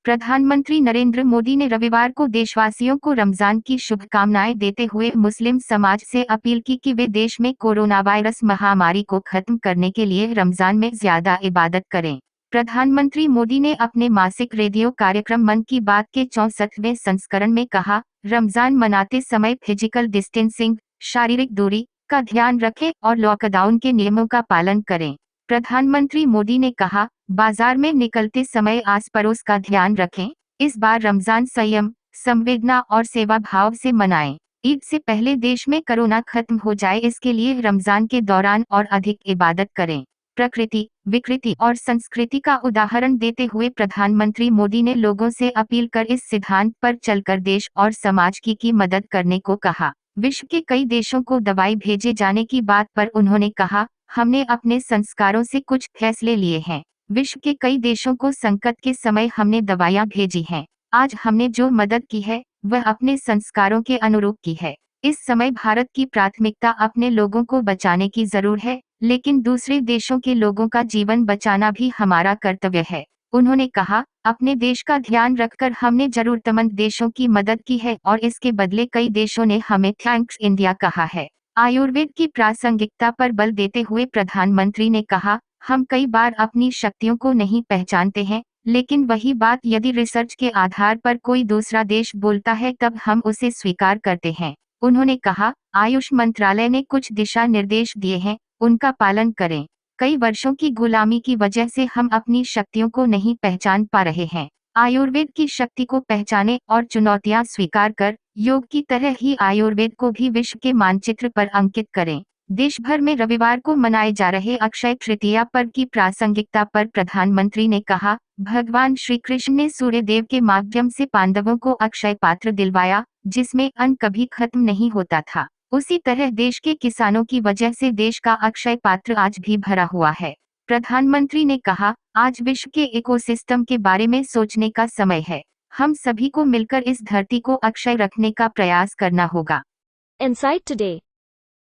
प्रधानमंत्री नरेंद्र मोदी ने रविवार को देशवासियों को रमजान की शुभकामनाएं देते हुए मुस्लिम समाज से अपील की कि वे देश में कोरोना वायरस महामारी को खत्म करने के लिए रमजान में ज्यादा इबादत करें। प्रधानमंत्री मोदी ने अपने मासिक रेडियो कार्यक्रम मन की बात के 64वें संस्करण में कहा, रमजान मनाते समय फिजिकल डिस्टेंसिंग, शारीरिक दूरी का ध्यान रखें और लॉकडाउन के नियमों का पालन करें। प्रधानमंत्री मोदी ने कहा, बाजार में निकलते समय आस पड़ोस का ध्यान रखें। इस बार रमजान संयम, संवेदना और सेवा भाव से मनाएं। ईद से पहले देश में कोरोना खत्म हो जाए, इसके लिए रमजान के दौरान और अधिक इबादत करें। प्रकृति, विकृति और संस्कृति का उदाहरण देते हुए प्रधानमंत्री मोदी ने लोगों से अपील कर इस सिद्धांत पर चलकर देश और समाज की मदद करने को कहा। विश्व के कई देशों को दवाई भेजे जाने की बात पर उन्होंने कहा, हमने अपने संस्कारों से कुछ फैसले लिए हैं। विश्व के कई देशों को संकट के समय हमने दवाइयां भेजी हैं। आज हमने जो मदद की है वह अपने संस्कारों के अनुरूप की है। इस समय भारत की प्राथमिकता अपने लोगों को बचाने की जरूर है, लेकिन दूसरे देशों के लोगों का जीवन बचाना भी हमारा कर्तव्य है। उन्होंने कहा, अपने देश का ध्यान रखकर हमने जरूरतमंद देशों की मदद की है और इसके बदले कई देशों ने हमें थैंक्स इंडिया कहा है। आयुर्वेद की प्रासंगिकता पर बल देते हुए प्रधानमंत्री ने कहा, हम कई बार अपनी शक्तियों को नहीं पहचानते हैं, लेकिन वही बात यदि रिसर्च के आधार पर कोई दूसरा देश बोलता है तब हम उसे स्वीकार करते हैं। उन्होंने कहा, आयुष मंत्रालय ने कुछ दिशा निर्देश दिए हैं, उनका पालन करें। कई वर्षों की गुलामी की वजह से हम अपनी शक्तियों को नहीं पहचान पा रहे हैं। आयुर्वेद की शक्ति को पहचानें और चुनौतियां स्वीकार कर योग की तरह ही आयुर्वेद को भी विश्व के मानचित्र पर अंकित करें। देश भर में रविवार को मनाए जा रहे अक्षय तृतीया पर्व की प्रासंगिकता पर प्रधानमंत्री ने कहा, भगवान श्री कृष्ण ने सूर्य देव के माध्यम से पांडवों को अक्षय पात्र दिलवाया, जिसमें अन्न कभी खत्म नहीं होता था। उसी तरह देश के किसानों की वजह से देश का अक्षय पात्र आज भी भरा हुआ है। प्रधानमंत्री ने कहा, आज विश्व के इकोसिस्टम के बारे में सोचने का समय है। हम सभी को मिलकर इस धरती को अक्षय रखने का प्रयास करना होगा। Insight today.